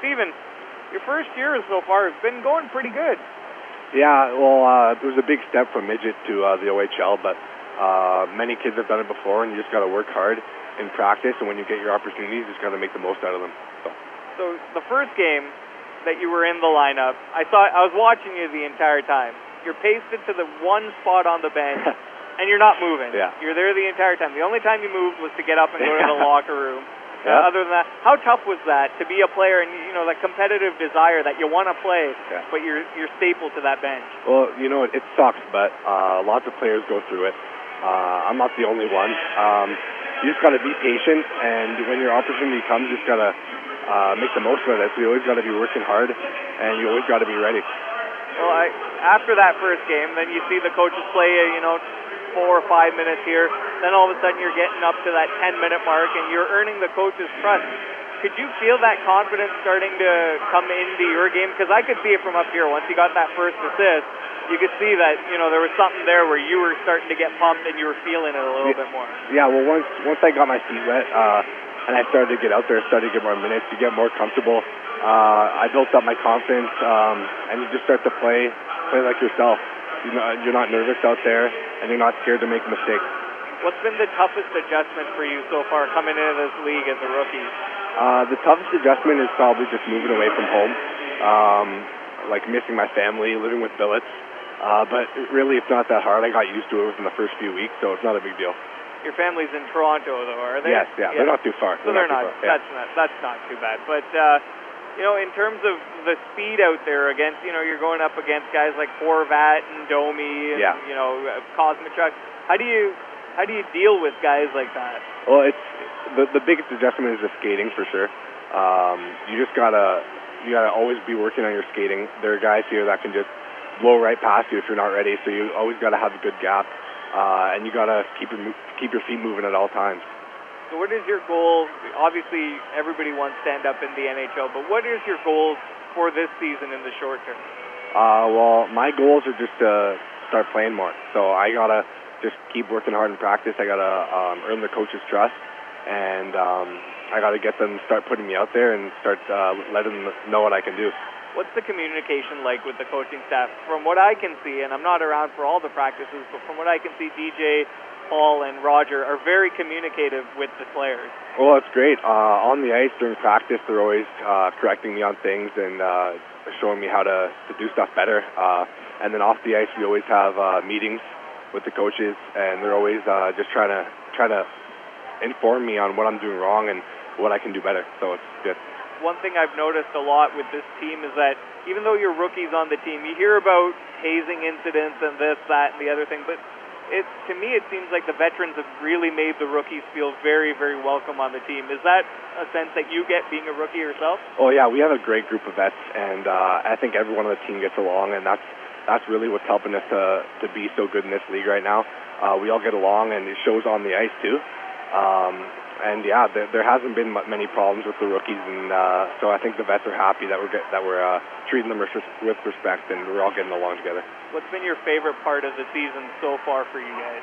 Stephen, your first year so far has been going pretty good. Yeah, well, it was a big step from midget to the OHL, but many kids have done it before, and you just got to work hard in practice, and when you get your opportunities, you just got to make the most out of them. So the first game that you were in the lineup, I was watching you the entire time. You're pasted to the one spot on the bench, and you're not moving. Yeah. You're there the entire time. The only time you moved was to get up and go to the locker room. Yeah. Other than that, how tough was that to be a player and, you know, that competitive desire that you want to play, but you're stapled to that bench? Well, you know, it sucks, but lots of players go through it. I'm not the only one. You just got to be patient, and when your opportunity comes, you just got to make the most of it. So you always got to be working hard, and you always got to be ready. Well, after that first game, then you see the coaches play, 4 or 5 minutes here. Then all of a sudden you're getting up to that 10-minute mark, and you're earning the coach's trust. Could you feel that confidence starting to come into your game? Because I could see it from up here. Once you got that first assist, you could see that, there was something there where you were starting to get pumped and you were feeling it a little bit more. Yeah, well, once I got my feet wet and I started to get out there, started to get more minutes, you get more comfortable. I built up my confidence, and you just start to play like yourself. You're not nervous out there, and you're not scared to make mistakes. What's been the toughest adjustment for you so far coming into this league as a rookie? The toughest adjustment is probably just moving away from home, like missing my family, living with billets. But really, it's not that hard. I got used to it within the first few weeks, so it's not a big deal. Your family's in Toronto, though, are they? Yes, yeah. They're not too far. So they're not. That's not too bad. But in terms of the speed out there against, you're going up against guys like Horvat and Domi and Kosmachuk. How do you deal with guys like that? Well, it's the biggest adjustment is the skating for sure. You just gotta always be working on your skating. There are guys here that can just blow right past you if you're not ready. So you always gotta have a good gap, and you gotta keep your feet moving at all times. So what is your goal? Obviously, everybody wants to end up in the NHL, but what is your goals for this season in the short term? Well, my goals are just to start playing more. So I gotta just keep working hard in practice. I gotta earn the coach's trust, and I gotta get them to start putting me out there and start letting them know what I can do. What's the communication like with the coaching staff? From what I can see, and I'm not around for all the practices, but from what I can see, DJ, Paul, and Roger are very communicative with the players. Well, it's great. On the ice during practice, they're always correcting me on things and showing me how to do stuff better. And then off the ice, we always have meetings with the coaches, and they're always just trying to inform me on what I'm doing wrong and what I can do better. So it's good. One thing I've noticed a lot with this team is that even though you're rookies on the team, you hear about hazing incidents and this, that, and the other thing, but to me, it seems like the veterans have really made the rookies feel very, very welcome on the team. Is that a sense that you get being a rookie yourself? Oh, yeah, we have a great group of vets, and I think everyone on the team gets along, and that's really what's helping us to be so good in this league right now. We all get along, and it shows on the ice, too. And yeah, there hasn't been many problems with the rookies, and so I think the vets are happy that we're treating them with respect, and we're all getting along together. What's been your favorite part of the season so far for you guys?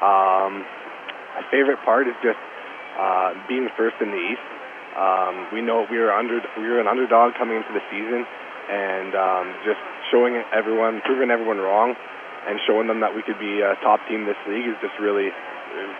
My favorite part is just being first in the East. We know we were an underdog coming into the season, and just proving everyone wrong, and showing them that we could be a top team in this league is just it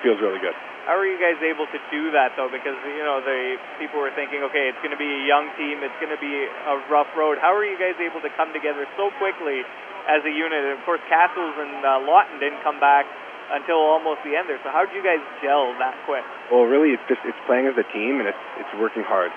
feels really good. How are you guys able to do that, though? Because, the people were thinking, okay, it's going to be a young team, it's going to be a rough road. How are you guys able to come together so quickly as a unit? And of course, Castles and Lawton didn't come back until almost the end there. So how did you guys gel that quick? Well, really, it's playing as a team, and it's working hard.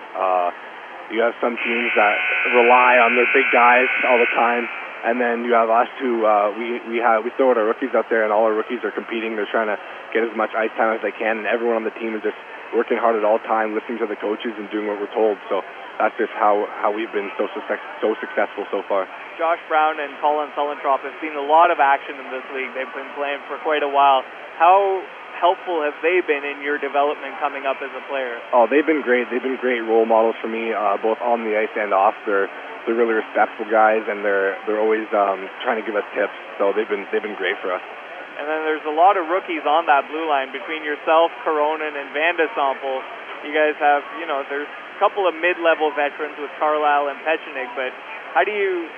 You have some teams that rely on their big guys all the time, and then you have us who we throw our rookies out there, and all our rookies are competing. They're trying to get as much ice time as they can, and everyone on the team is just working hard at all time, listening to the coaches and doing what we're told. So that's just how we've been so successful so far. Josh Brown and Colin Sullentrop have seen a lot of action in this league. They've been playing for quite a while. How helpful have they been in your development coming up as a player? Oh, they've been great. They've been great role models for me, both on the ice and off. They're really respectful guys, and they're always trying to give us tips. So they've been great for us. And then there's a lot of rookies on that blue line between yourself, Coronin, and Van de Sample. You guys have, there's couple of mid-level veterans with Carlisle and Pechenik, but how do you,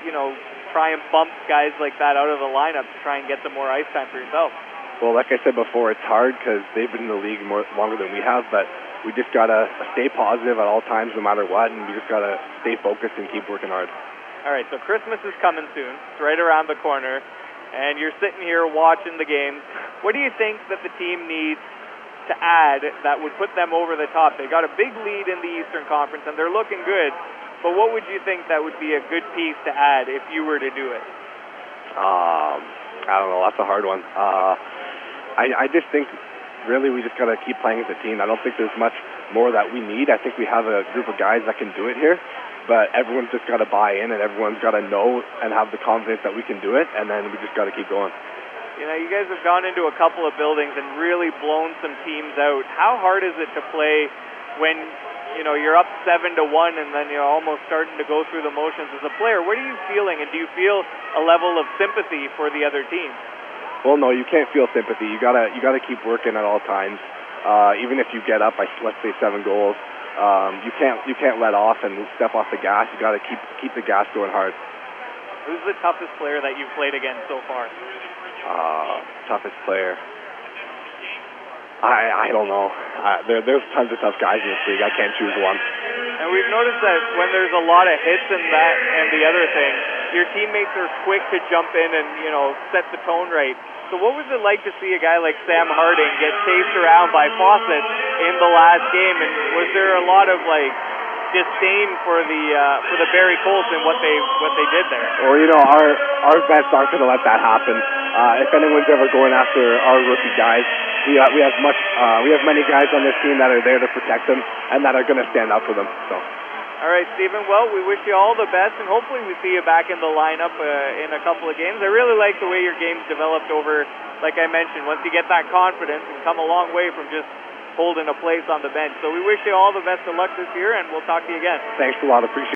try and bump guys like that out of the lineup to try and get some more ice time for yourself? Well, like I said before, it's hard because they've been in the league longer than we have, but we just got to stay positive at all times no matter what, and we just got to stay focused and keep working hard. All right, so Christmas is coming soon. It's right around the corner, and you're sitting here watching the games. What do you think that the team needs to add that would put them over the top? They got a big lead in the Eastern Conference, and they're looking good. But what would you think that would be a good piece to add if you were to do it? I don't know. That's a hard one. I just think really we just got to keep playing as a team. I don't think there's much more that we need. I think we have a group of guys that can do it here, but everyone's just got to buy in, and everyone's got to know and have the confidence that we can do it, and then we just got to keep going. You guys have gone into a couple of buildings and really blown some teams out. How hard is it to play when you're up 7-1 and then you're almost starting to go through the motions as a player? What are you feeling, and do you feel a level of sympathy for the other team? Well, no, you can't feel sympathy. You gotta keep working at all times. Even if you get up by, let's say, 7 goals, you can't let off and step off the gas. You gotta keep the gas going hard. Who's the toughest player that you've played against so far? Toughest player. I don't know. There's tons of tough guys in this league. I can't choose one. And we've noticed that when there's a lot of hits and that and the other thing, your teammates are quick to jump in and, set the tone right. So what was it like to see a guy like Sam Harding get chased around by Fawcett in the last game? And was there a lot of, disdain for the Barrie Colts and what they did there? Well, our vets aren't going to let that happen. If anyone's ever going after our rookie guys, we have many guys on this team that are there to protect them and that are going to stand up for them. So. All right, Stephen. Well, we wish you all the best, and hopefully we see you back in the lineup in a couple of games. I really like the way your game's developed over, like I mentioned, once you get that confidence and come a long way from just holding a place on the bench. So we wish you all the best of luck this year, and we'll talk to you again. Thanks a lot. Appreciate it.